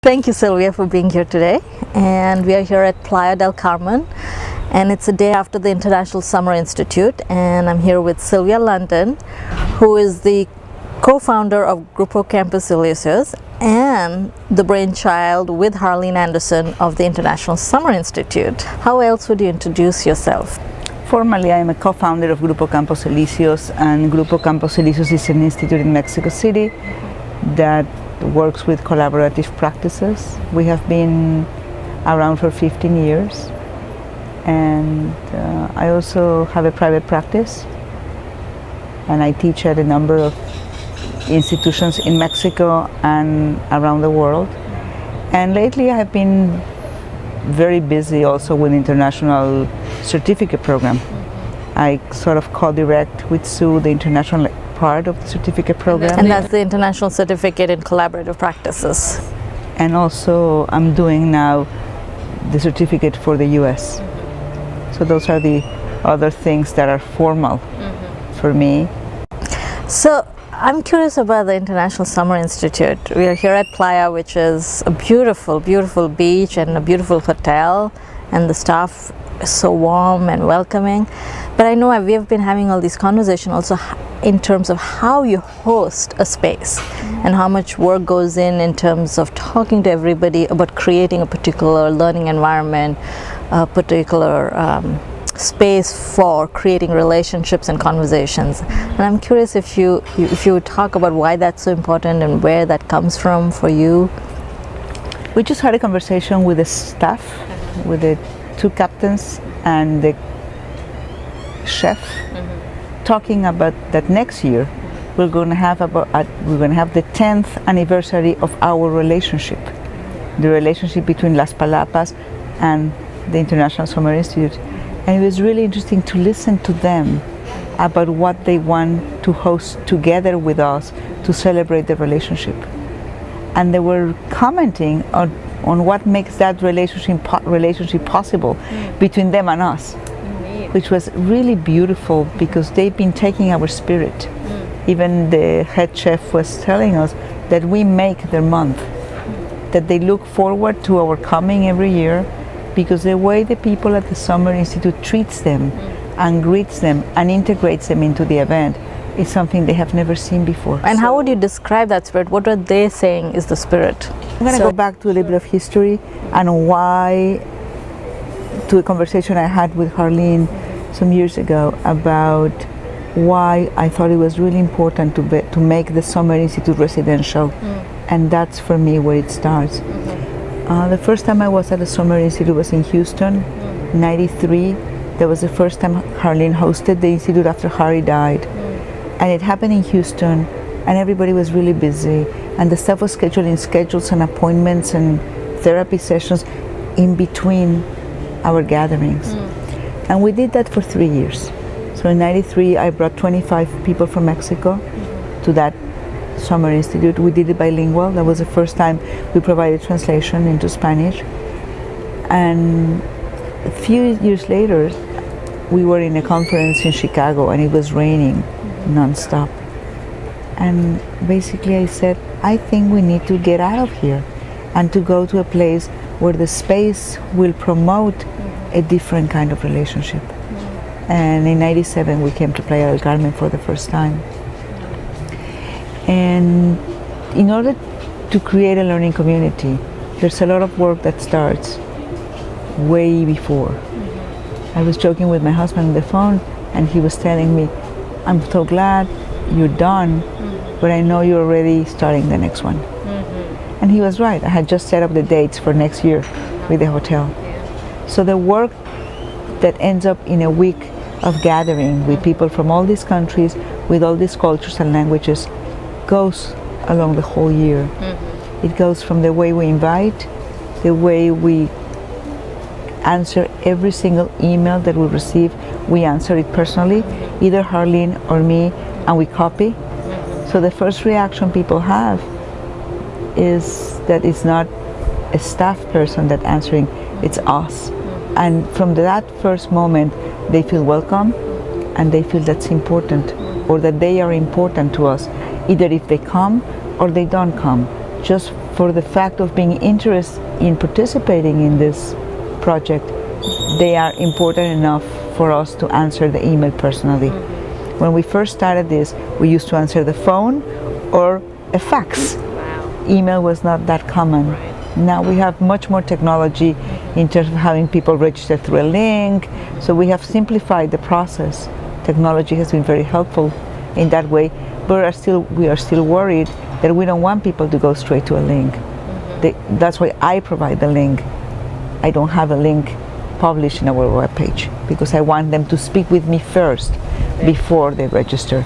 Thank you, Sylvia, for being here today. And we are here at Playa del Carmen, and it's a day after the International Summer Institute. And I'm here with Sylvia London, who is the co-founder of Grupo Campos Eliseos and the brainchild with Harleen Anderson of the International Summer Institute. How else would you introduce yourself? Formally, I am a co-founder of Grupo Campos Eliseos, and Grupo Campos Eliseos is an institute in Mexico City that works with collaborative practices. We have been around for 15 years, and I also have a private practice, and I teach at a number of institutions in Mexico and around the world. And lately I have been very busy also with the international certificate program. I sort of co-direct with Sue the international part of the certificate program. And that's the International Certificate in Collaborative Practices. And also I'm doing now the certificate for the US. So those are the other things that are formal for me. So I'm curious about the International Summer Institute. We are here at Playa, which is a beautiful, beautiful beach and a beautiful hotel, and the staff is so warm and welcoming. But I know we have been having all these conversations also in terms of how you host a space and how much work goes in terms of talking to everybody about creating a particular learning environment, a particular space for creating relationships and conversations. And I'm curious if you would talk about why that's so important and where that comes from for you. We just had a conversation with the staff, with the two captains and the chef, talking about that next year we're going to have the 10th anniversary of our relationship, the relationship between Las Palapas and the International Summer Institute. And it was really interesting to listen to them about what they want to host together with us to celebrate the relationship. And they were commenting on what makes that relationship possible between them and us, which was really beautiful because they've been taking our spirit. Even the head chef was telling us that we make their month, that they look forward to our coming every year, because the way the people at the Summer Institute treats them and greets them and integrates them into the event is something they have never seen before. And how would you describe that spirit? What are they saying is the spirit? I'm going to go back to a little bit of history and why, to a conversation I had with Harleen some years ago about why I thought it was really important to make the Summer Institute residential. And that's for me where it starts. The first time I was at the Summer Institute was in Houston, 93. That was the first time Harleen hosted the Institute after Harry died. And it happened in Houston, and everybody was really busy. And the staff was scheduling schedules and appointments and therapy sessions in between our gatherings. And we did that for 3 years. So in 93, I brought 25 people from Mexico to that Summer Institute. We did it bilingual. That was the first time we provided translation into Spanish. And a few years later, we were in a conference in Chicago and it was raining non-stop. And basically I said, I think we need to get out of here and to go to a place where the space will promote a different kind of relationship. And in 97 we came to Playa del Carmen for the first time. And in order to create a learning community, there's a lot of work that starts way before. I was joking with my husband on the phone, and he was telling me, I'm so glad you're done, but I know you're already starting the next one. And he was right. I had just set up the dates for next year with the hotel. So the work that ends up in a week of gathering with people from all these countries, with all these cultures and languages, goes along the whole year. It goes from the way we invite, the way we answer every single email that we receive. We answer it personally, either Harleen or me, and we copy. So the first reaction people have is that it's not a staff person that's answering, it's us. And from that first moment, they feel welcome and they feel that's important, or that they are important to us, either if they come or they don't come. Just for the fact of being interested in participating in this project, they are important enough for us to answer the email personally. When we first started this, we used to answer the phone or a fax. Email was not that common. Now we have much more technology in terms of having people register through a link, so we have simplified the process. Technology has been very helpful in that way, but we are still worried that we don't want people to go straight to a link. That's why I provide the link. I don't have a link published in our webpage because I want them to speak with me first before they register.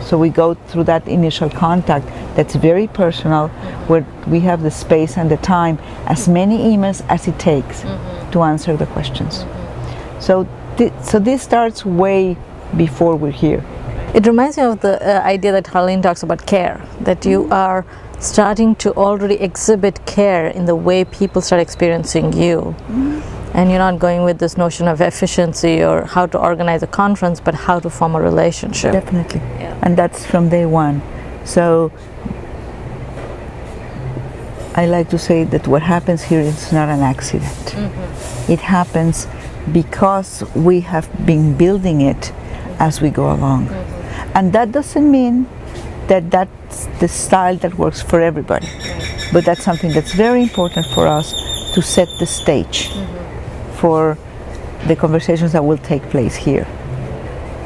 So we go through that initial contact that's very personal, where we have the space and the time, as many emails as it takes to answer the questions. So this starts way before we're here. It reminds me of the idea that Harleen talks about care, that you are starting to already exhibit care in the way people start experiencing you. And you're not going with this notion of efficiency or how to organize a conference, but how to form a relationship. Definitely. And that's from day one. So I like to say that what happens here is not an accident. It happens because we have been building it as we go along. And that doesn't mean that that's the style that works for everybody. But that's something that's very important for us to set the stage for the conversations that will take place here.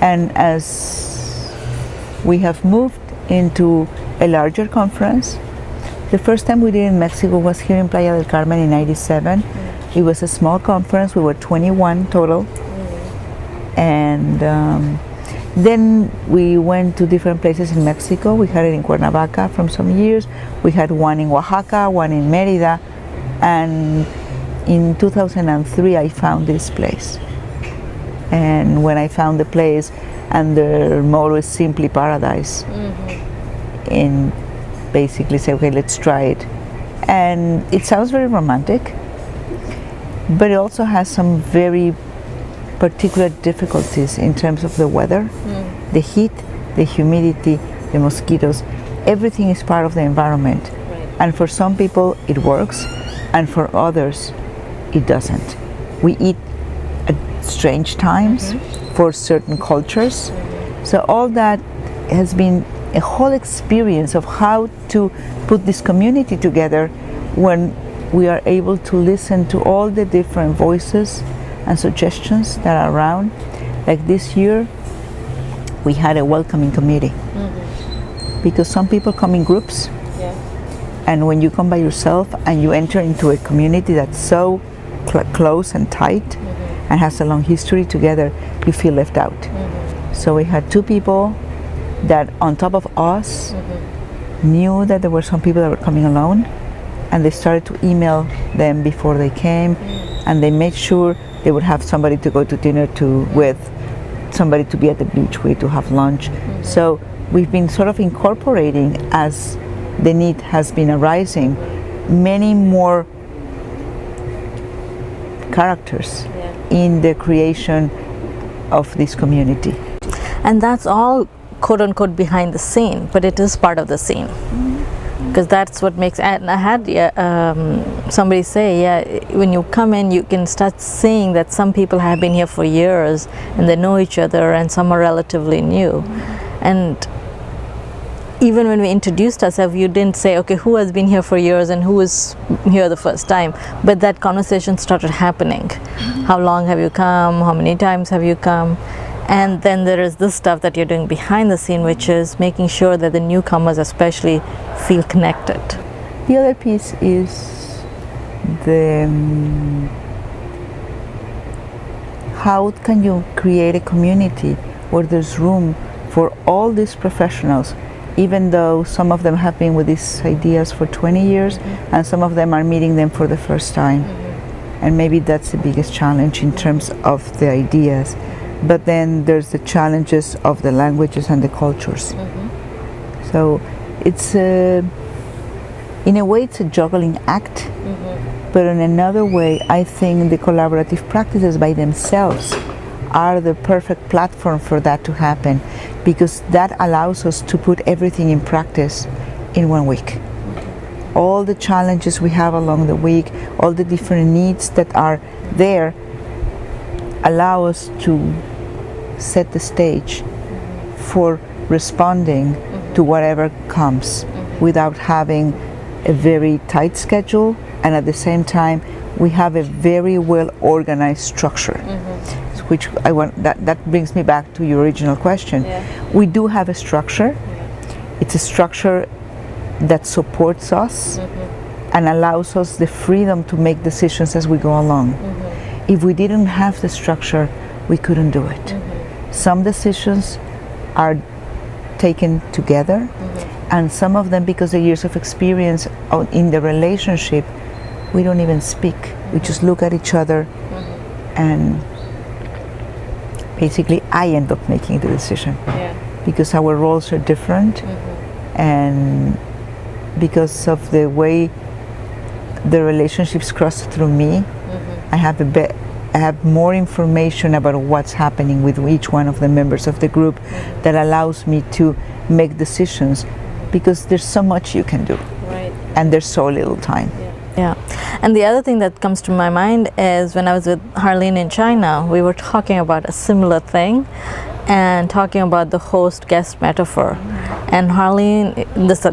And as we have moved into a larger conference, the first time we did in Mexico was here in Playa del Carmen in '97. It was a small conference, we were 21 total. And then we went to different places in Mexico. We had it in Cuernavaca from some years. We had one in Oaxaca, one in Mérida, and in 2003 I found this place. And when I found the place, and the motto is simply paradise, and basically say, okay, let's try it. And it sounds very romantic, but it also has some very particular difficulties in terms of the weather, the heat, the humidity, the mosquitoes. Everything is part of the environment. And for some people it works, and for others it doesn't. We eat at strange times for certain cultures. So all that has been a whole experience of how to put this community together when we are able to listen to all the different voices and suggestions that are around. Like this year, we had a welcoming committee because some people come in groups, and when you come by yourself and you enter into a community that's so close and tight and has a long history together, you feel left out. So we had two people that on top of us knew that there were some people that were coming alone, and they started to email them before they came, and they made sure they would have somebody to go to dinner with, somebody to be at the beach with, to have lunch. So we've been sort of incorporating, as the need has been arising, many more characters in the creation of this community. And that's all quote unquote behind the scene, but it is part of the scene. Because that's what makes, and I had somebody say, when you come in, you can start seeing that some people have been here for years and they know each other, and some are relatively new. And even when we introduced ourselves, you didn't say, okay, who has been here for years and who is here the first time, but that conversation started happening. How long have you come? How many times have you come? And then there is this stuff that you're doing behind the scene, which is making sure that the newcomers especially feel connected. The other piece is how can you create a community where there's room for all these professionals, even though some of them have been with these ideas for 20 years and some of them are meeting them for the first time. And maybe that's the biggest challenge in terms of the ideas. But then there's the challenges of the languages and the cultures. So it's in a way it's a juggling act, but in another way I think the collaborative practices by themselves are the perfect platform for that to happen, because that allows us to put everything in practice in 1 week. all the challenges we have along the week, all the different needs that are there, allow us to set the stage for responding to whatever comes without having a very tight schedule, and at the same time we have a very well organized structure. Which I want, that brings me back to your original question. We do have a structure. It's a structure that supports us and allows us the freedom to make decisions as we go along. If we didn't have the structure, we couldn't do it. Some decisions are taken together, and some of them, because of years of experience in the relationship, we don't even speak. We just look at each other, and basically I end up making the decision because our roles are different, and because of the way the relationships cross through me, I have more information about what's happening with each one of the members of the group that allows me to make decisions, because there's so much you can do, and there's so little time. Yeah, and the other thing that comes to my mind is when I was with Harleen in China, we were talking about a similar thing and talking about the host-guest metaphor. And Harleen,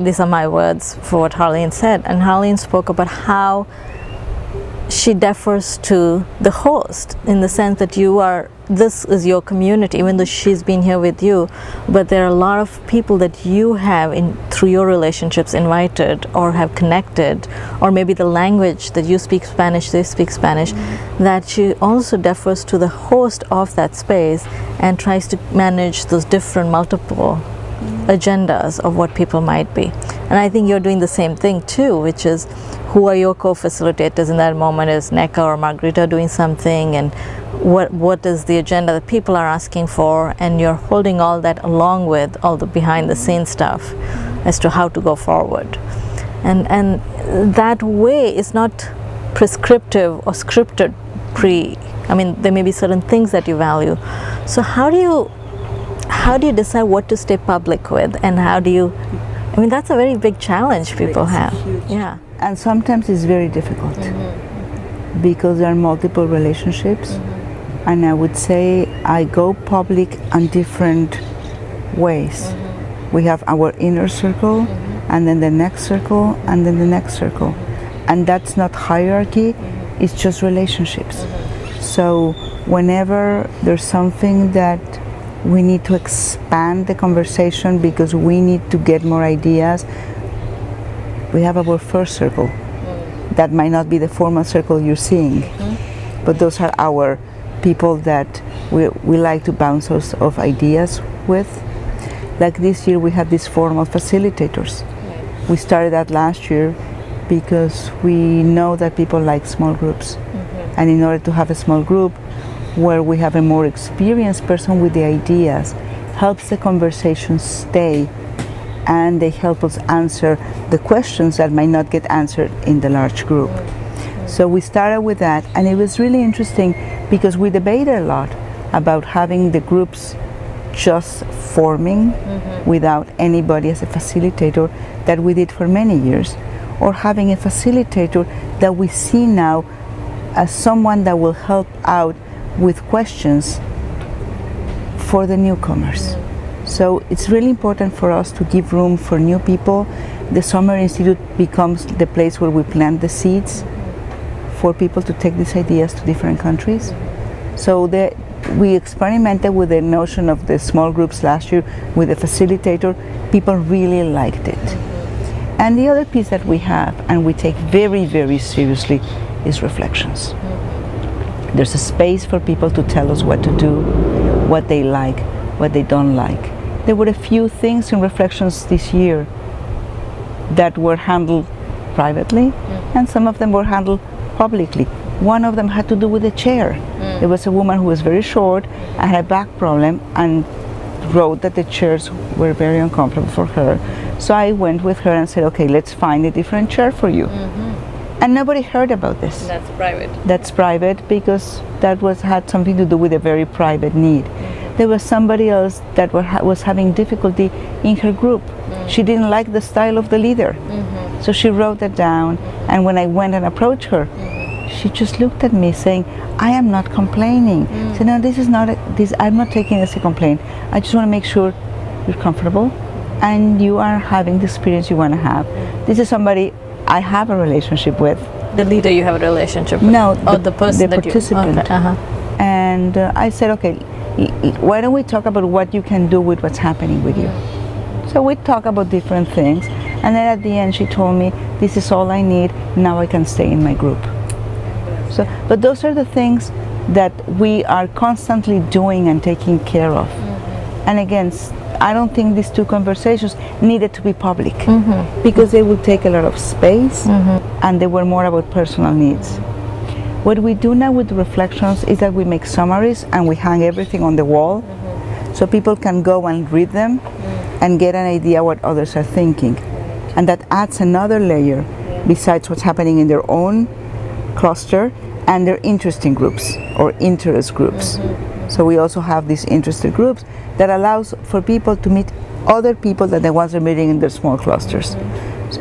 these are my words for what Harleen said, and Harleen spoke about how she defers to the host in the sense that this is your community, even though she's been here with you, but there are a lot of people that you have through your relationships invited or have connected, or maybe the language that you speak Spanish, they speak Spanish, that she also defers to the host of that space and tries to manage those different multiple agendas of what people might be. And I think you're doing the same thing too, which is who are your co-facilitators in that moment? Is Neka or Margarita doing something, and what is the agenda that people are asking for, and you're holding all that along with all the behind the scenes stuff as to how to go forward. And that way is not prescriptive or scripted I mean, there may be certain things that you value. So how do you decide what to stay public with, and I mean, that's a very big challenge people have. Yeah. And sometimes it's very difficult because there are multiple relationships, and I would say I go public on different ways. We have our inner circle, and then the next circle, and then the next circle, and that's not hierarchy, it's just relationships. So whenever there's something that we need to expand the conversation because we need to get more ideas, we have our first circle. That might not be the formal circle you're seeing, but those are our people that we like to bounce off ideas with. Like this year we have these formal facilitators. We started that last year because we know that people like small groups. And in order to have a small group where we have a more experienced person with the ideas, helps the conversation stay, and they help us answer the questions that might not get answered in the large group. So we started with that, and it was really interesting because we debated a lot about having the groups just forming without anybody as a facilitator that we did for many years, or having a facilitator that we see now as someone that will help out with questions for the newcomers. So it's really important for us to give room for new people. The Summer Institute becomes the place where we plant the seeds for people to take these ideas to different countries. So we experimented with the notion of the small groups last year with a facilitator. People really liked it. And the other piece that we have, and we take very, very seriously, is reflections. There's a space for people to tell us what to do, what they like, what they don't like. There were a few things in reflections this year that were handled privately, and some of them were handled publicly. One of them had to do with the chair. There was a woman who was very short and had a back problem and wrote that the chairs were very uncomfortable for her. So I went with her and said, okay, let's find a different chair for you. And nobody heard about this. That's private. That's private because that had something to do with a very private need. There was somebody else that was having difficulty in her group. She didn't like the style of the leader. So she wrote that down, and when I went and approached her, she just looked at me saying, I am not complaining. So no, this is not I'm not taking it as a complaint. I just want to make sure you're comfortable and you are having the experience you want to have. This is somebody I have a relationship with. The leader you have a relationship with? No, the person the that participant. Okay. And I said, okay, why don't we talk about what you can do with what's happening with you? So we talk about different things, and then at the end she told me, this is all I need, now I can stay in my group. So, but those are the things that we are constantly doing and taking care of. And again, I don't think these two conversations needed to be public because they would take a lot of space and they were more about personal needs. What we do now with the reflections is that we make summaries and we hang everything on the wall so people can go and read them and get an idea what others are thinking. And that adds another layer besides what's happening in their own cluster and their interesting groups or interest groups. So we also have these interested groups that allows for people to meet other people than the ones they're meeting in their small clusters.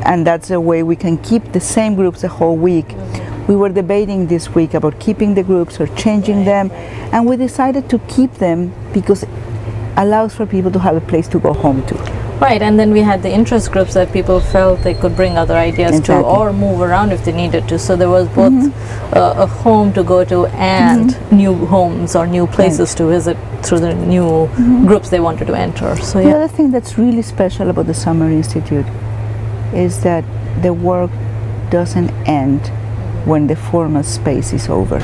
And that's a way we can keep the same groups the whole week. We were debating this week about keeping the groups or changing them, and we decided to keep them because it allows for people to have a place to go home to. Right, and then we had the interest groups that people felt they could bring other ideas to or move around if they needed to. So there was both a home to go to and new homes or new places to visit through the new groups they wanted to enter. So the other thing that's really special about the Summer Institute is that the work doesn't end when the formal space is over.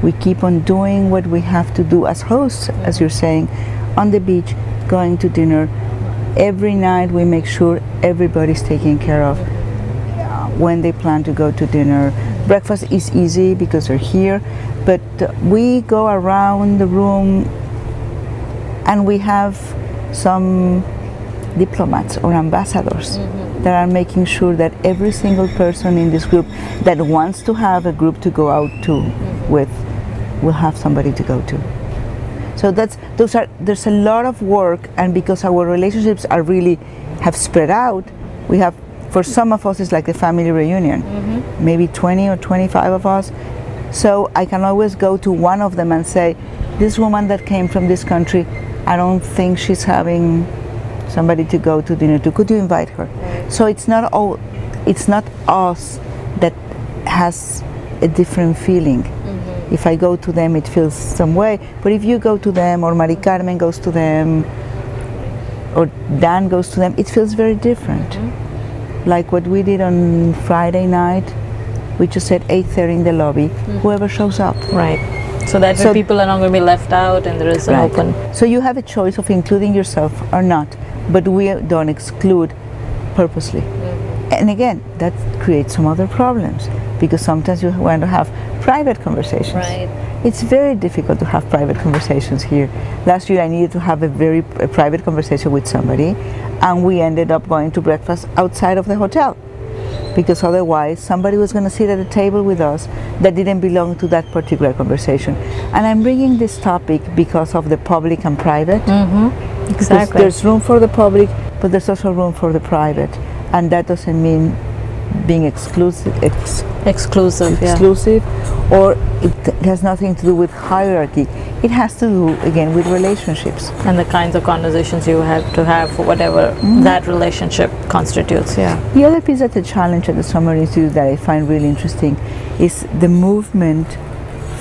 We keep on doing what we have to do as hosts, as you're saying, on the beach, going to dinner. Every night we make sure everybody's taken care of when they plan to go to dinner. Breakfast is easy because they're here, but we go around the room and we have some diplomats or ambassadors that are making sure that every single person in this group that wants to have a group to go out to with will have somebody to go to. So there's a lot of work, and because our relationships are really have spread out, we have, for some of us it's like a family reunion, maybe 20 or 25 of us. So I can always go to one of them and say, this woman that came from this country, I don't think she's having somebody to go to dinner to. Could you invite her? So it's not us that has a different feeling. If I go to them, it feels some way. But if you go to them, or Mari Carmen goes to them, or Dan goes to them, it feels very different. Like what we did on Friday night, we just said 8:30 in the lobby, whoever shows up. Right. So that way people are not going to be left out and there is an open. So you have a choice of including yourself or not, but we don't exclude purposely. And again, that creates some other problems because sometimes you want to have private conversations. Right. It's very difficult to have private conversations here. Last year I needed to have a private conversation with somebody, and we ended up going to breakfast outside of the hotel because otherwise somebody was going to sit at a table with us that didn't belong to that particular conversation. And I'm bringing this topic because of the public and private. Exactly. There's room for the public, but there's also room for the private, and that doesn't mean being exclusive, or it has nothing to do with hierarchy. It has to do, again, with relationships. And the kinds of conversations you have to have for whatever that relationship constitutes, The other piece that's a challenge at the Summer Institute that I find really interesting is the movement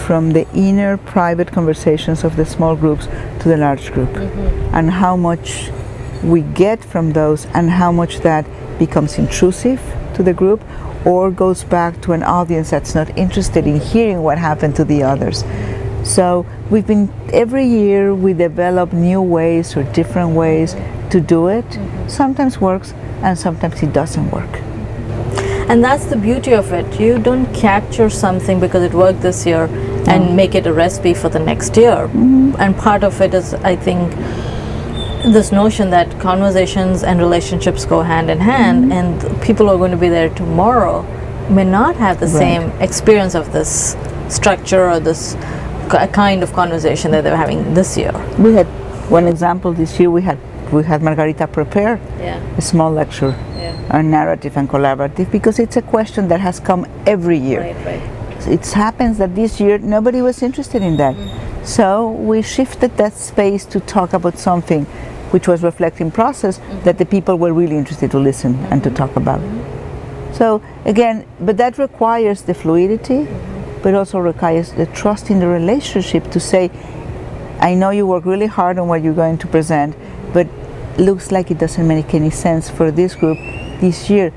from the inner private conversations of the small groups to the large group, and how much we get from those and how much that becomes intrusive to the group or goes back to an audience that's not interested in hearing what happened to the others. So every year we develop new ways or different ways to do it. Sometimes works and sometimes it doesn't work. And that's the beauty of it. You don't capture something because it worked this year and make it a recipe for the next year. And part of it is, I think, this notion that conversations and relationships go hand in hand, and people who are going to be there tomorrow may not have the same experience of this structure or this kind of conversation that they're having this year. We had one example this year. We had Margarita prepare a small lecture narrative and collaborative, because it's a question that has come every year. Right. It happens that this year nobody was interested in that. So we shifted that space to talk about something which was reflecting process that the people were really interested to listen and to talk about. So again, but that requires the fluidity, but also requires the trust in the relationship to say, I know you work really hard on what you're going to present, but looks like it doesn't make any sense for this group this year.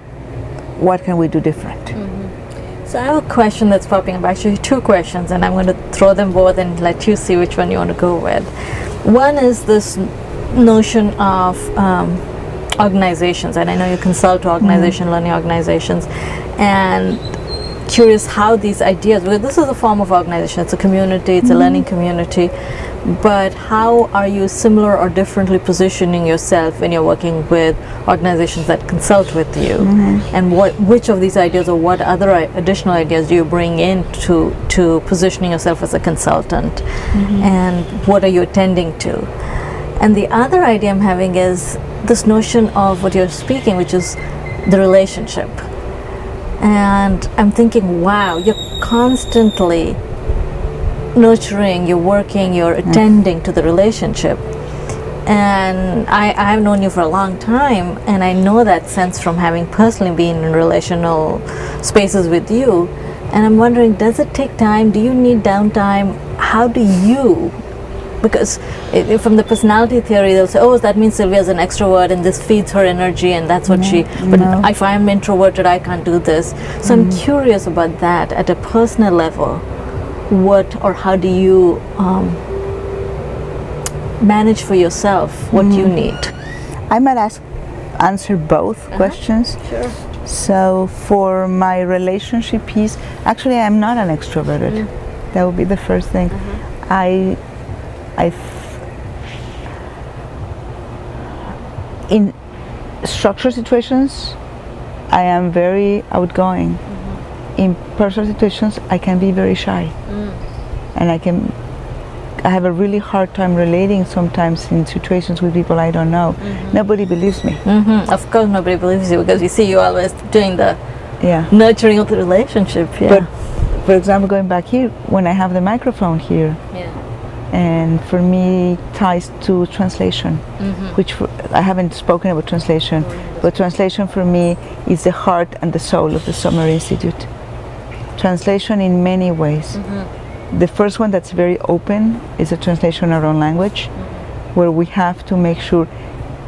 What can we do different? So I have a question that's popping up, actually two questions, and I'm going to throw them both and let you see which one you want to go with. One is this notion of organizations, and I know you consult to learning organizations, and curious how these ideas, because this is a form of organization, it's a community, it's a learning community, but how are you similar or differently positioning yourself when you're working with organizations that consult with you? And which of these ideas or what other additional ideas do you bring in to positioning yourself as a consultant? And what are you attending to? And the other idea I'm having is this notion of what you're speaking, which is the relationship. And I'm thinking, wow, you're constantly nurturing, you're working, you're attending to the relationship. And I've known you for a long time, and I know that sense from having personally been in relational spaces with you. And I'm wondering, does it take time? Do you need downtime? How do you? Because from the personality theory, they'll say, oh, that means Sylvia's an extrovert and this feeds her energy and that's what but if I'm introverted, I can't do this. So I'm curious about that at a personal level. What or how do you manage for yourself what you need? I might answer both questions. Sure. So for my relationship piece, actually I'm not an extroverted. That would be the first thing. In structured situations, I am very outgoing. In personal situations, I can be very shy, and I have a really hard time relating sometimes in situations with people I don't know. Nobody believes me. Of course, nobody believes you because we see you always doing the nurturing of the relationship. But for example, going back here, when I have the microphone here, and for me ties to translation, which I haven't spoken about translation, but translation for me is the heart and the soul of the Summer Institute. Translation in many ways. The first one that's very open is a translation in our own language, where we have to make sure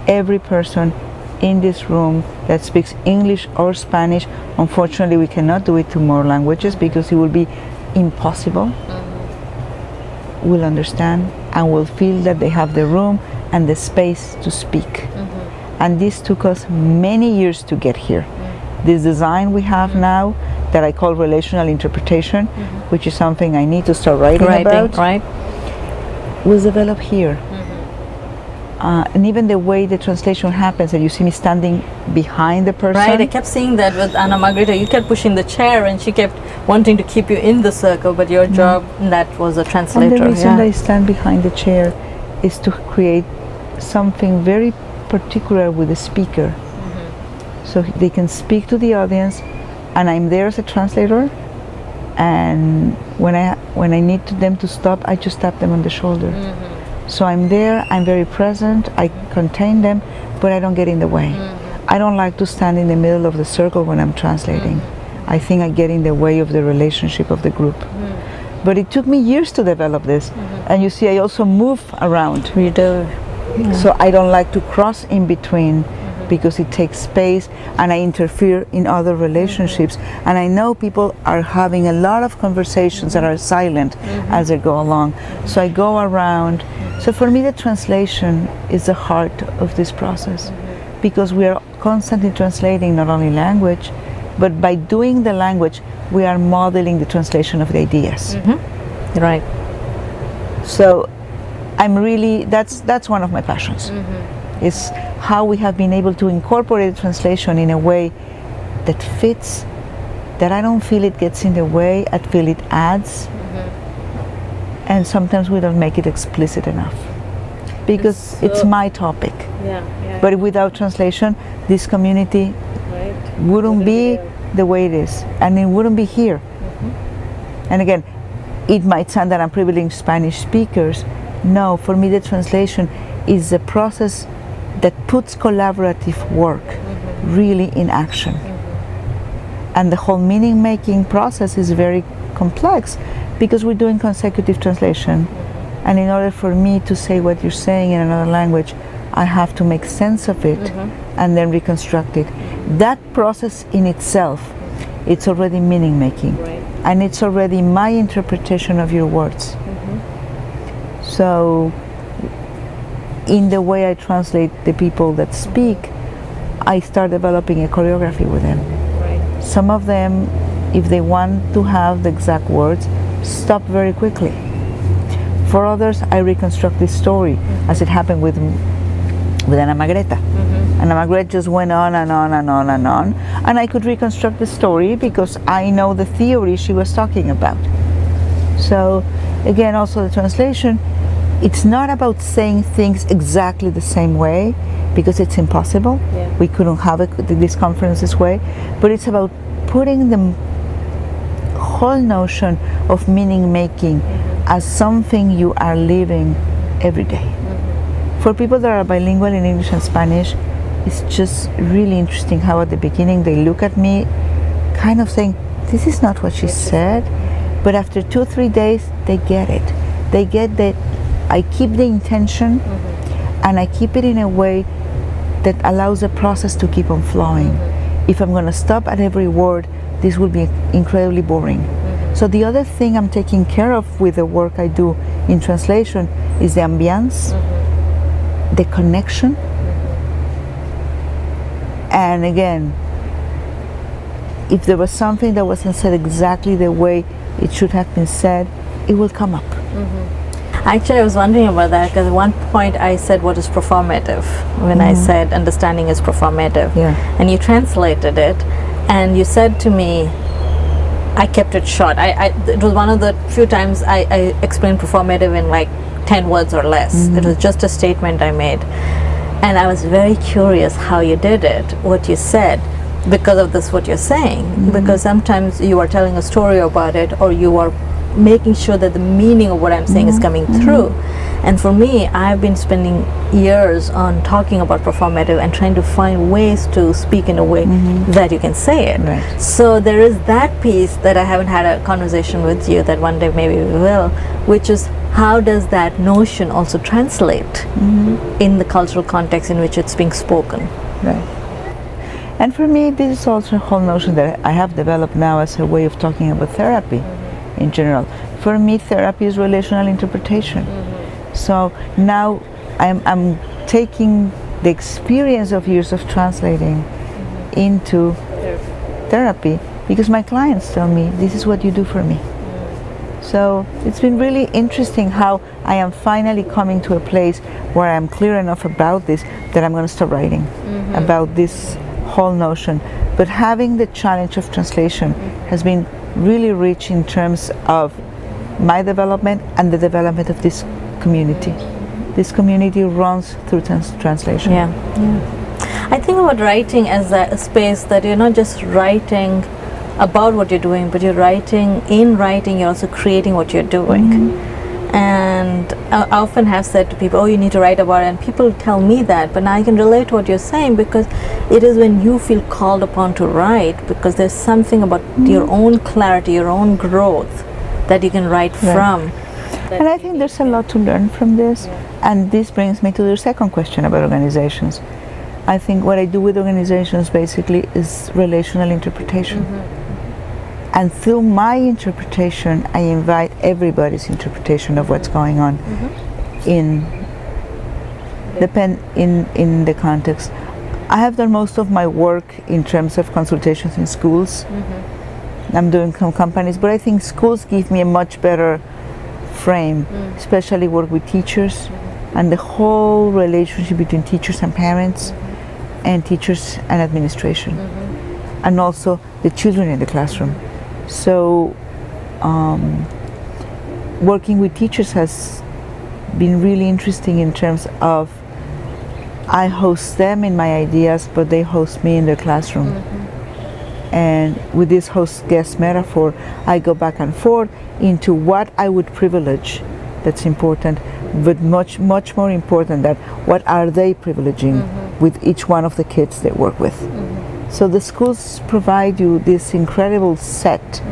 every person in this room that speaks English or Spanish, unfortunately we cannot do it to more languages because it will be impossible, will understand and will feel that they have the room and the space to speak. And this took us many years to get here. This design we have now that I call relational interpretation, which is something I need to start writing about, was developed here. And even the way the translation happens, and you see me standing behind the person. Right, I kept seeing that with Anna Margarita. You kept pushing the chair and she kept wanting to keep you in the circle, but your job, that was a translator. And the reason I stand behind the chair is to create something very particular with the speaker. So they can speak to the audience, and I'm there as a translator, and when I need them to stop, I just tap them on the shoulder. So I'm there, I'm very present, I contain them, but I don't get in the way. I don't like to stand in the middle of the circle when I'm translating. I think I get in the way of the relationship of the group. But it took me years to develop this. And you see, I also move around. We do. So I don't like to cross in between because it takes space, and I interfere in other relationships. And I know people are having a lot of conversations that are silent as they go along. So I go around. So for me, the translation is the heart of this process, because we are constantly translating not only language, but by doing the language, we are modeling the translation of the ideas. Right. So I'm really, that's one of my passions, is how we have been able to incorporate translation in a way that fits, that I don't feel it gets in the way, I feel it adds, and sometimes we don't make it explicit enough because it's my topic. But without translation, this community wouldn't be the way it is, and it wouldn't be here. And again, it might sound that I'm privileging Spanish speakers. No, for me the translation is a process that puts collaborative work really in action. And the whole meaning making process is very complex because we're doing consecutive translation. And in order for me to say what you're saying in another language, I have to make sense of it and then reconstruct it. That process in itself, it's already meaning making. Right. And it's already my interpretation of your words. So in the way I translate the people that speak, I start developing a choreography with them. Right. Some of them, if they want to have the exact words, stop very quickly. For others, I reconstruct this story, as it happened with Ana Magreta. Ana Magreta just went on and on and on and on, and I could reconstruct the story because I know the theory she was talking about. So again, also the translation, it's not about saying things exactly the same way because it's impossible. Yeah. We couldn't have this conference this way, but it's about putting the whole notion of meaning making as something you are living every day. For people that are bilingual in English and Spanish, it's just really interesting how at the beginning they look at me kind of saying, this is not what she said, but after 2 or 3 days they get it. They get that I keep the intention and I keep it in a way that allows the process to keep on flowing. If I'm going to stop at every word, this will be incredibly boring. So the other thing I'm taking care of with the work I do in translation is the ambience, the connection, and again, if there was something that wasn't said exactly the way it should have been said, it will come up. Actually, I was wondering about that because at one point I said what is performative when I said understanding is performative. Yeah. And you translated it and you said to me, I kept it short. It was one of the few times I explained performative in like 10 words or less. It was just a statement I made. And I was very curious how you did it, what you said, because of this, what you're saying. Because sometimes you are telling a story about it, or you are making sure that the meaning of what I'm saying is coming through. And for me, I've been spending years on talking about performative and trying to find ways to speak in a way that you can say it. Right. So there is that piece that I haven't had a conversation with you, that one day maybe we will, which is how does that notion also translate in the cultural context in which it's being spoken? Right. And for me, this is also a whole notion that I have developed now as a way of talking about therapy in general. For me, therapy is relational interpretation. So now I'm taking the experience of years of translating into therapy because my clients tell me, this is what you do for me. So it's been really interesting how I am finally coming to a place where I'm clear enough about this that I'm going to start writing about this whole notion. But having the challenge of translation has been really rich in terms of my development and the development of this community. This community runs through translation. Yeah. I think about writing as a space that you're not just writing about what you're doing, but you're writing, you're also creating what you're doing. And I often have said to people, oh, you need to write about it, and people tell me that, but now I can relate to what you're saying, because it is when you feel called upon to write, because there's something about your own clarity, your own growth that you can write from. And I think there's a lot to learn from this, and this brings me to the second question about organizations. I think what I do with organizations basically is relational interpretation. And through my interpretation, I invite everybody's interpretation of what's going on in the context. I have done most of my work in terms of consultations in schools. I'm doing some companies, but I think schools give me a much better frame, especially work with teachers and the whole relationship between teachers and parents and teachers and administration, and also the children in the classroom. So working with teachers has been really interesting in terms of I host them in my ideas, but they host me in their classroom. And with this host-guest metaphor, I go back and forth into what I would privilege, that's important, but much more important that what are they privileging with each one of the kids they work with. So the schools provide you this incredible set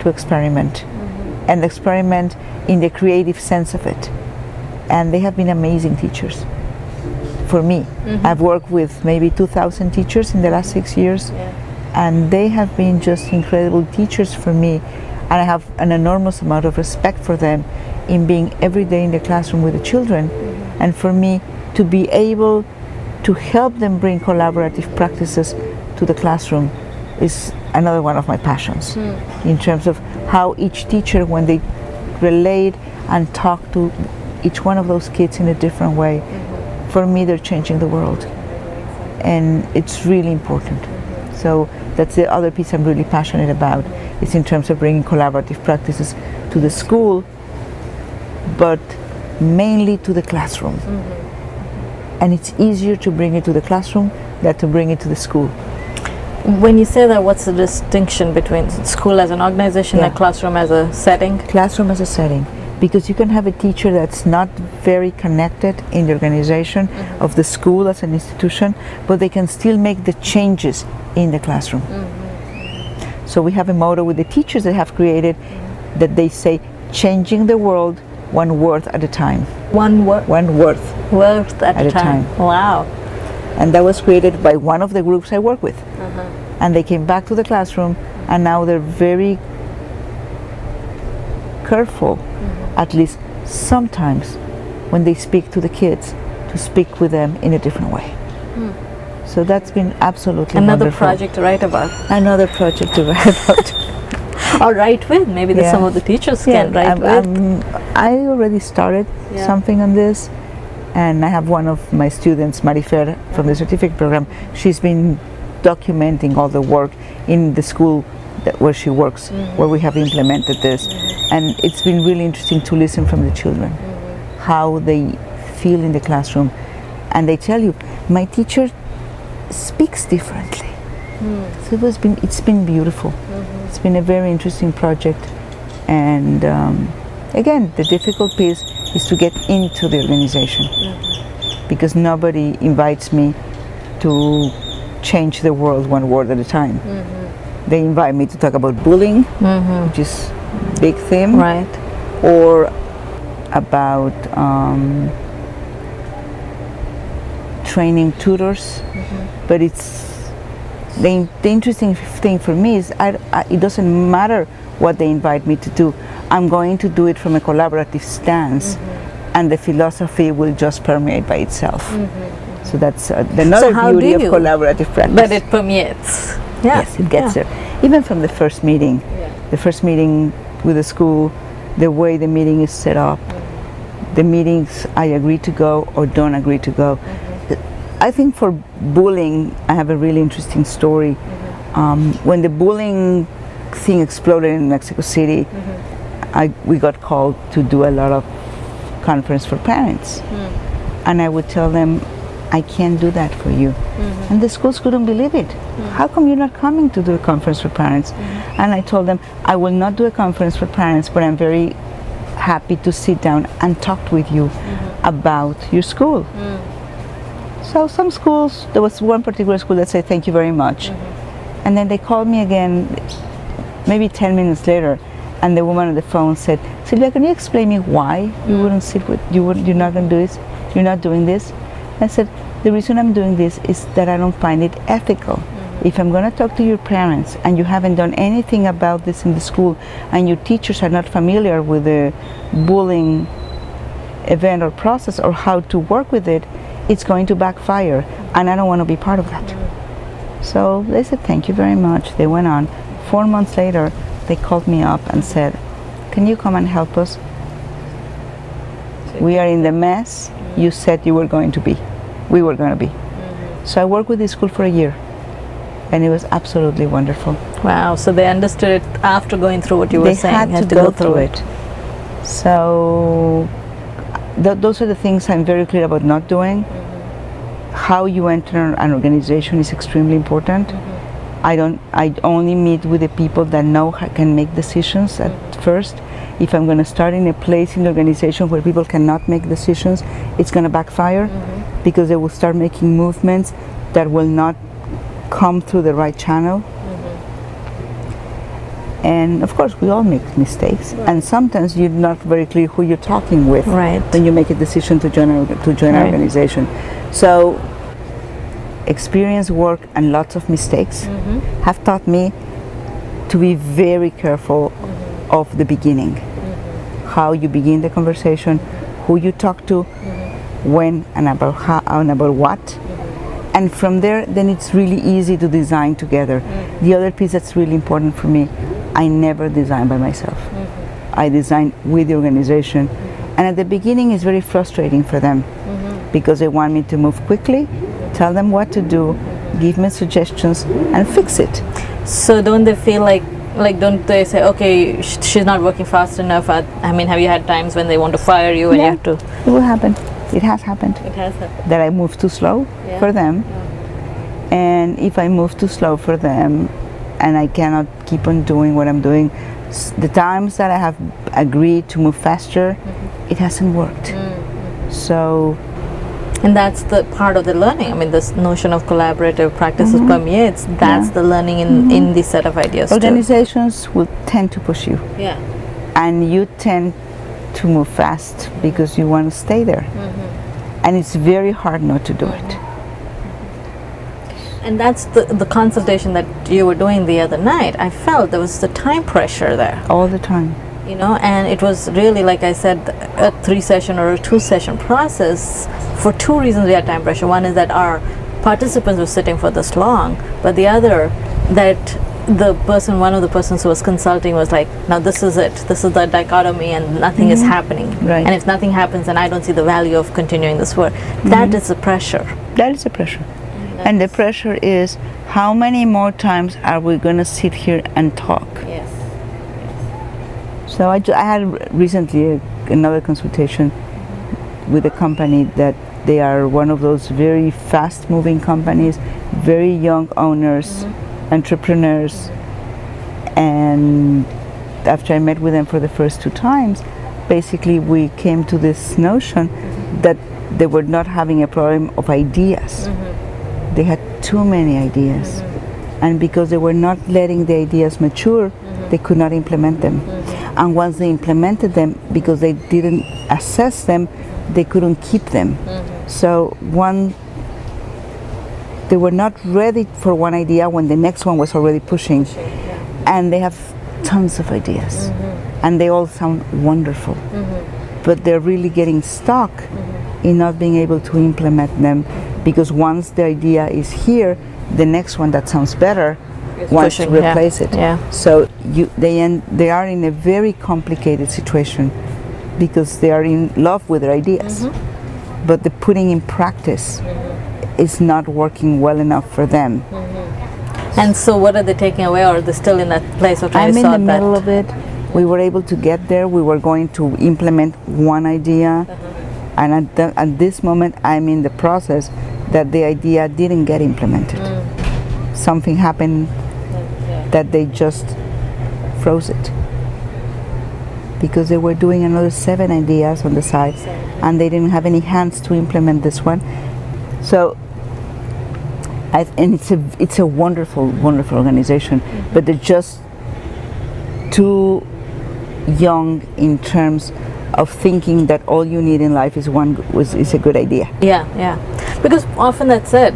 to experiment, and experiment in the creative sense of it. And they have been amazing teachers for me. I've worked with maybe 2,000 teachers in the last 6 years. And they have been just incredible teachers for me, and I have an enormous amount of respect for them in being every day in the classroom with the children. And for me to be able to help them bring collaborative practices to the classroom is another one of my passions, in terms of how each teacher, when they relate and talk to each one of those kids in a different way, for me they're changing the world, and it's really important. So that's the other piece I'm really passionate about, is in terms of bringing collaborative practices to the school, but mainly to the classroom. And it's easier to bring it to the classroom than to bring it to the school. When you say that, what's the distinction between school as an organization and classroom as a setting? Classroom as a setting. Because you can have a teacher that's not very connected in the organization of the school as an institution, but they can still make the changes in the classroom. So we have a motto with the teachers that have created, that they say, changing the world one word at a time. One word? One word. Word at a time. Wow. And that was created by one of the groups I work with. And they came back to the classroom, and now they're very careful, at least sometimes, when they speak to the kids, to speak with them in a different way. So that's been absolutely another wonderful. Project to write about. Another project to write about. Or write with. Maybe some of the teachers can write with. I already started something on this, and I have one of my students, Marifer, from the certificate program. She's been documenting all the work in the school where she works, where we have implemented this. And it's been really interesting to listen from the children, how they feel in the classroom. And they tell you, my teacher speaks differently. So it's been beautiful. It's been a very interesting project. And again, the difficult piece is to get into the organization, because nobody invites me to change the world one word at a time. They invite me to talk about bullying, which is a big theme, or about training tutors. But it's the interesting thing for me is it doesn't matter what they invite me to do. I'm going to do it from a collaborative stance, and the philosophy will just permeate by itself. So that's another beauty of collaborative practice. But it permeates. Yes, it gets there. Even from the first meeting, the first meeting with the school, the way the meeting is set up, the meetings I agree to go or don't agree to go. I think for bullying, I have a really interesting story. When the bullying thing exploded in Mexico City, we got called to do a lot of conference for parents. And I would tell them, I can't do that for you. And the schools couldn't believe it. How come you're not coming to do a conference for parents? And I told them, I will not do a conference for parents, but I'm very happy to sit down and talk with you about your school. So some schools, there was one particular school that said, thank you very much. And then they called me again, maybe 10 minutes later, and the woman on the phone said, Sylvia, can you explain me why you wouldn't sit with, you're not going to do this, you're not doing this? I said, the reason I'm doing this is that I don't find it ethical. If I'm going to talk to your parents and you haven't done anything about this in the school, and your teachers are not familiar with the bullying event or process or how to work with it, it's going to backfire, and I don't want to be part of that. So they said, thank you very much. They went on. 4 months later, they called me up and said, can you come and help us? We are in the mess you said you were going to be. We were going to be. So I worked with this school for a year, and it was absolutely wonderful. Wow, so they understood it after going through what you were saying. They had to go through it. So those are the things I'm very clear about not doing. How you enter an organization is extremely important. I only meet with the people that know can make decisions at first. If I'm going to start in a place in the organization where people cannot make decisions, it's going to backfire because they will start making movements that will not come through the right channel. And of course, we all make mistakes, and sometimes you're not very clear who you're talking with when you make a decision to join an organization. So, experience, work, and lots of mistakes have taught me to be very careful of the beginning. How you begin the conversation, who you talk to, when, and about how, and about what. And from there, then it's really easy to design together. The other piece that's really important for me, I never design by myself. I design with the organization. And at the beginning, it's very frustrating for them because they want me to move quickly, tell them what to do, give me suggestions, and fix it. So don't they feel like don't they say, okay, she's not working fast enough? I mean, have you had times when they want to fire you and you have to? It will happen. It has happened. It has happened. That I move too slow for them. And if I move too slow for them and I cannot keep on doing what I'm doing, the times that I have agreed to move faster, it hasn't worked. So. And that's the part of the learning. I mean, this notion of collaborative practices permeates. That's the learning in this set of ideas. Organizations will tend to push you. Yeah. And you tend to move fast because you want to stay there. And it's very hard not to do it. And that's the consultation that you were doing the other night. I felt there was the time pressure there. All the time. You know, and it was really, like I said, a 3-session or a 2-session process. For 2 reasons we had time pressure. One is that our participants were sitting for this long, but the other, that one of the persons who was consulting was like, now this is it, this is the dichotomy, and nothing is happening. Right. And if nothing happens, then I don't see the value of continuing this work. That is the pressure. That is the pressure. And the pressure is, how many more times are we going to sit here and talk? Yes. So I had recently another consultation with a company that they are one of those very fast-moving companies, very young owners, entrepreneurs, and after I met with them for the first 2 times, basically we came to this notion that they were not having a problem of ideas. They had too many ideas, and because they were not letting the ideas mature, they could not implement them. And once they implemented them, because they didn't assess them, they couldn't keep them. So they were not ready for one idea when the next one was already pushing. And they have tons of ideas, and they all sound wonderful. But they're really getting stuck in not being able to implement them, because once the idea is here, the next one that sounds better wants to replace it. So they are in a very complicated situation because they are in love with their ideas, but the putting in practice is not working well enough for them. And so what are they taking away, or are they still in that place of trying to I'm in sort the middle of it. We were able to get there. We were going to implement one idea, and at this moment I'm in the process that the idea didn't get implemented. Something happened that they just froze it because they were doing another 7 ideas on the side, and they didn't have any hands to implement this one. So, and it's a wonderful, wonderful organization, but they're just too young in terms of thinking that all you need in life is a good idea. Yeah. Because often that's said,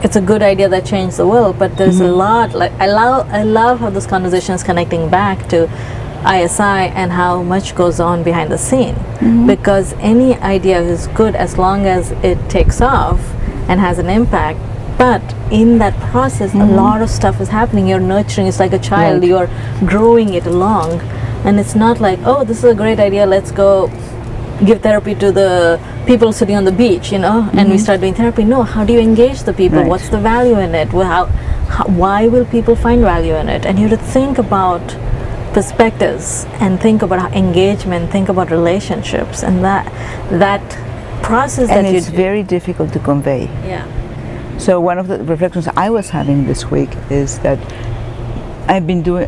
it's a good idea that changed the world, but there's a lot. Like I love how this conversation is connecting back to ISI and how much goes on behind the scene. Because any idea is good as long as it takes off and has an impact. But in that process, a lot of stuff is happening. You're nurturing. It's like a child. You're growing it along, and it's not like, oh, this is a great idea. Let's go give therapy to the people sitting on the beach, and we start doing therapy. No, how do you engage the people? What's the value in it? Well, why will people find value in it? And you have to think about perspectives and think about engagement, think about relationships, and that process. And it's very difficult to convey. So one of the reflections I was having this week is that I have been doing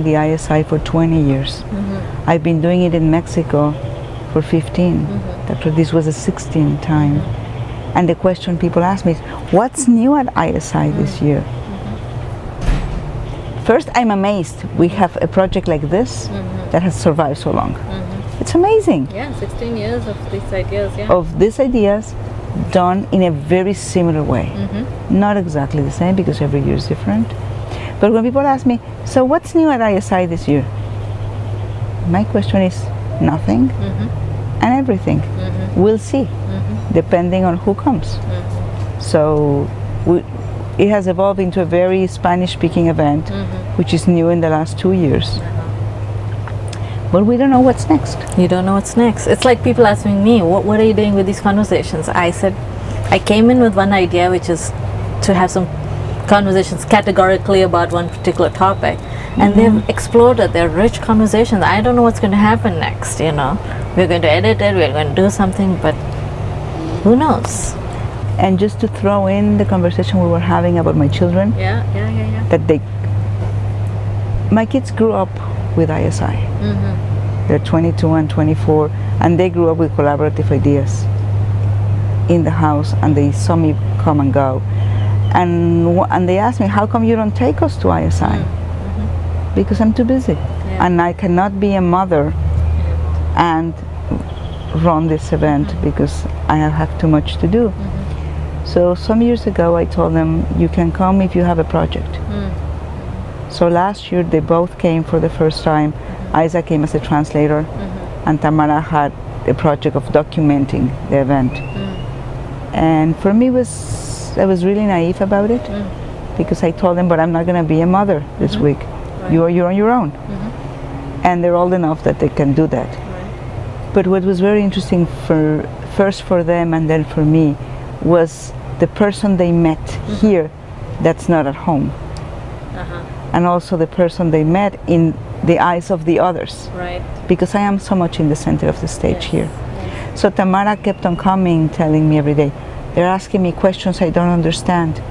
the ISI for 20 years. I've been doing it in Mexico for 15. This was the 16th time. And the question people ask me is, what's new at ISI this year? First, I'm amazed we have a project like this that has survived so long. It's amazing. Yeah, 16 years of these ideas, yeah. Of these ideas done in a very similar way. Not exactly the same because every year is different. But when people ask me, so what's new at ISI this year? My question is nothing and everything. We'll see, depending on who comes. So it has evolved into a very Spanish-speaking event, which is new in the last 2 years. But we don't know what's next. You don't know what's next. It's like people asking me, what are you doing with these conversations? I said, I came in with one idea, which is to have some conversations categorically about one particular topic. And they've exploded. They're rich conversations. I don't know what's going to happen next, you know. We're going to edit it, we're going to do something, but who knows? And just to throw in the conversation we were having about my children, that my kids grew up with ISI. They're 22 and 24, and they grew up with collaborative ideas in the house, and they saw me come and go. And they asked me, how come you don't take us to ISI? Because I'm too busy. And I cannot be a mother and run this event because I have too much to do. So some years ago I told them, you can come if you have a project. So last year they both came for the first time. Isa came as a translator, and Tamara had a project of documenting the event. And for me I was really naive about it, because I told them, but I'm not going to be a mother this week. You're on your own. And they're old enough that they can do that. But what was very interesting first for them and then for me was the person they met here that's not at home. And also the person they met in the eyes of the others. Because I am so much in the center of the stage here. So Tamara kept on coming, telling me every day, they're asking me questions I don't understand.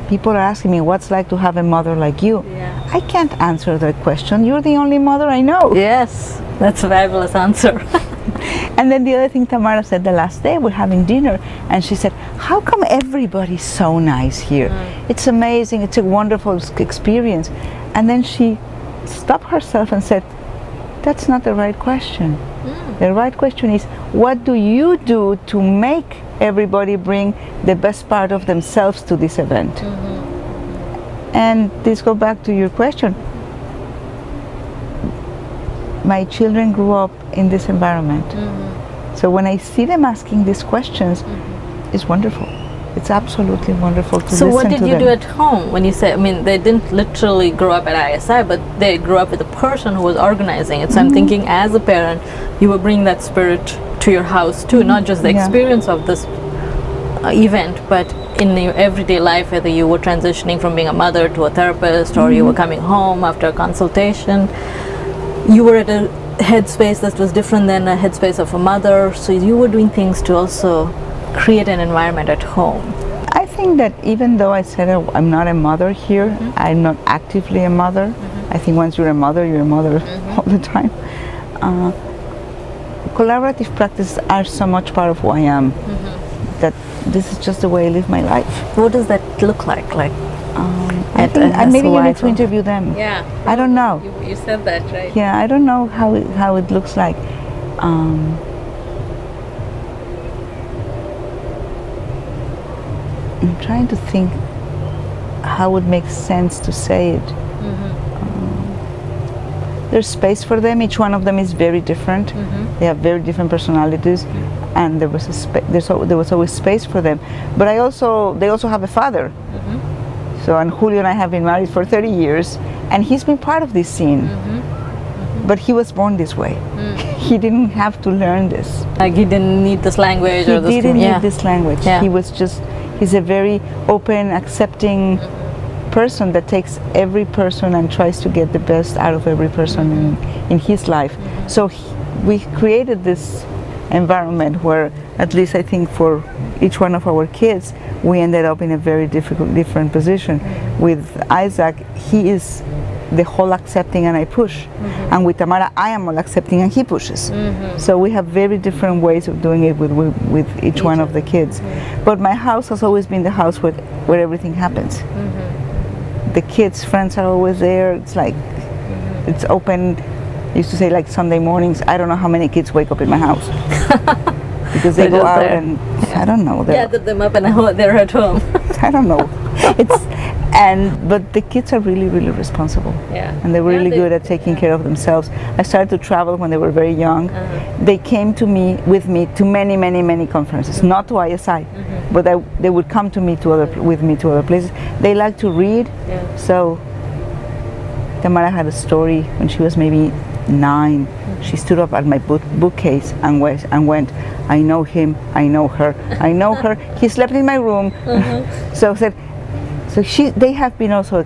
People are asking me what's like to have a mother like you. I can't answer that question. You're the only mother I know. Yes, that's a fabulous answer. And then the other thing Tamara said the last day, we're having dinner, and she said, how come everybody's so nice here? It's amazing, it's a wonderful experience. And then she stopped herself and said, that's not the right question. The right question is, what do you do to make everybody bring the best part of themselves to this event? And this goes back to your question. My children grew up in this environment. So when I see them asking these questions, it's wonderful. It's absolutely wonderful to listen to them. So what did you do at home when you say, I mean, they didn't literally grow up at ISI, but they grew up with a person who was organizing it. So I'm thinking, as a parent, you will bring that spirit to your house too, not just the experience of this event, but in your everyday life, whether you were transitioning from being a mother to a therapist, or you were coming home after a consultation, you were at a headspace that was different than a headspace of a mother, so you were doing things to also create an environment at home. I think that even though I said I'm not a mother here, I'm not actively a mother. I think once you're a mother all the time. Collaborative practices are so much part of who I am that this is just the way I live my life. What does that look like? I think maybe you need to interview them. Yeah. I don't know. You said that, right? Yeah, I don't know how it looks like. I'm trying to think how it makes sense to say it. There's space for them. Each one of them is very different. They have very different personalities, and there was always space for them. But they also have a father. So, and Julio and I have been married for 30 years, and he's been part of this scene. But he was born this way. He didn't have to learn this. Like he didn't need this language or this. He didn't need this language. Yeah. He's a very open, accepting person that takes every person and tries to get the best out of every person in his life. So we created this environment where, at least I think for each one of our kids, we ended up in a very different position. With Isaac, he is the whole accepting and I push. And with Tamara, I am all accepting and he pushes. So we have very different ways of doing it with each one of the kids. But my house has always been the house where everything happens. The kids' friends are always there. It's like, it's open. I used to say like Sunday mornings, I don't know how many kids wake up in my house. Because they go out there. And I don't know. Gather them up and they're at home. I don't know. But the kids are really, really responsible. Yeah. And they're really good at taking care of themselves. I started to travel when they were very young. They came with me to many, many, many conferences, not to ISI, but they would come to me with me to other places. They like to read. Yeah. So Tamara had a story when she was maybe 9. She stood up at my bookcase and went, I know him, I know her, I know her. He slept in my room. So they have been also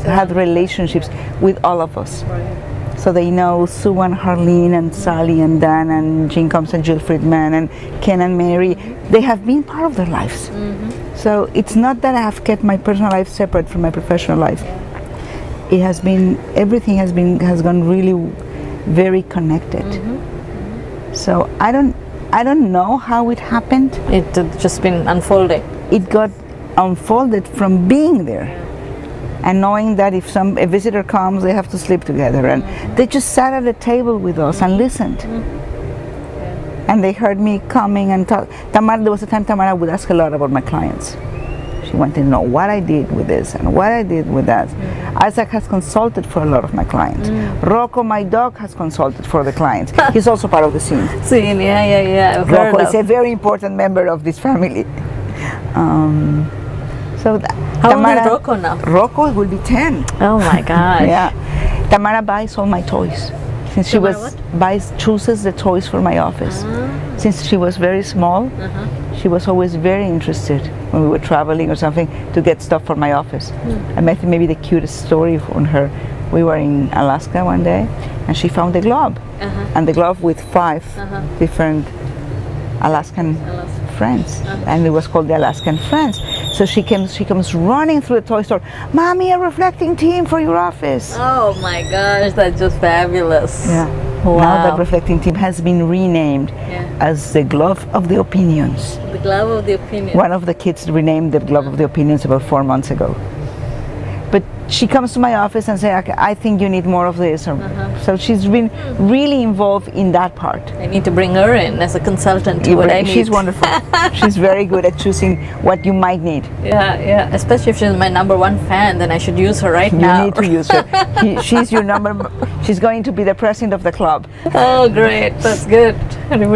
had relationships with all of us. Right. So they know Sue and Harleen and Sally and Dan and Jean Combs and Jill Friedman and Ken and Mary. They have been part of their lives. So it's not that I have kept my personal life separate from my professional life. It has been, everything has gone really very connected. So I don't know how it happened. It just been unfolding. It got unfolded from being there and knowing that if a visitor comes, they have to sleep together, and they just sat at the table with us and listened. And they heard me coming and talk. Tamara, there was a time Tamara would ask a lot about my clients. She wanted to know what I did with this and what I did with that. Isaac has consulted for a lot of my clients. Rocco, my dog, has consulted for the clients. He's also part of the scene. Yeah. Rocco is a very important member of this family. How old is Rocco now? Rocco will be 10. Oh my gosh. Yeah. Tamara buys all my toys. Since she chooses the toys for my office. Since she was very small, she was always very interested when we were traveling or something to get stuff for my office. I met maybe the cutest story on her. We were in Alaska one day and she found a glove. And the glove with 5 different Alaskan friends. And it was called the Alaskan Friends. So she comes running through the toy store. Mommy, a reflecting team for your office. Oh my gosh, that's just fabulous. Yeah. Wow. Now that reflecting team has been renamed as the Glove of the Opinions. The Glove of the Opinions. One of the kids renamed the Glove of the Opinions about 4 months ago. But she comes to my office and says, I think you need more of this. So she's been really involved in that part. I need to bring her in as a consultant to what I need. She's wonderful. She's very good at choosing what you might need. Yeah. Especially if she's my #1 fan, then I should use her now. You need to use her. She's your she's going to be the president of the club. Oh, great. That's good.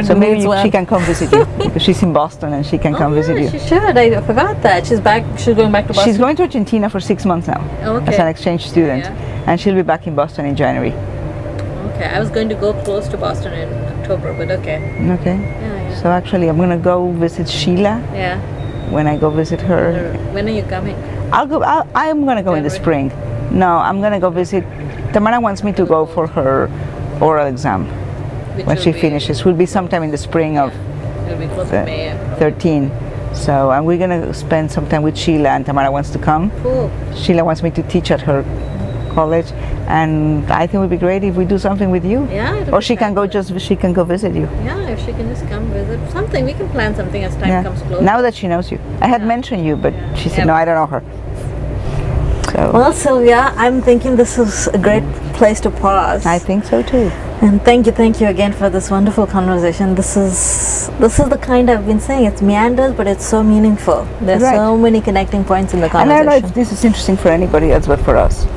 So maybe she can come visit you because she's in Boston and she can come visit you. She should. I forgot that. She's going back to Boston. She's going to Argentina for 6 months now as an exchange student, and she'll be back in Boston in January. Okay, I was going to go close to Boston in October, but okay. Okay. Yeah. So actually, I'm gonna go visit Sheila. Yeah. When I go visit her. When are you coming? I'm gonna go in the spring. No, I'm gonna go visit. Tamara wants me to go for her oral exam when she finishes. Will be sometime in the spring of it'll be close to May. 13. So, and we're gonna spend some time with Sheila, and Tamara wants to come. Cool. Sheila wants me to teach at her college, and I think it would be great if we do something with you. Yeah. Or she can go visit you. Yeah, if she can just come visit something, we can plan something as time comes closer. Now that she knows you, I had mentioned you, but she said no, I don't know her. So. Well, Sylvia, I'm thinking this is a great place to pause. I think so too. And thank you again for this wonderful conversation. This is the kind I've been saying. It's meanders, but it's so meaningful. There's so many connecting points in the conversation. And I don't know if this is interesting for anybody else, but for us.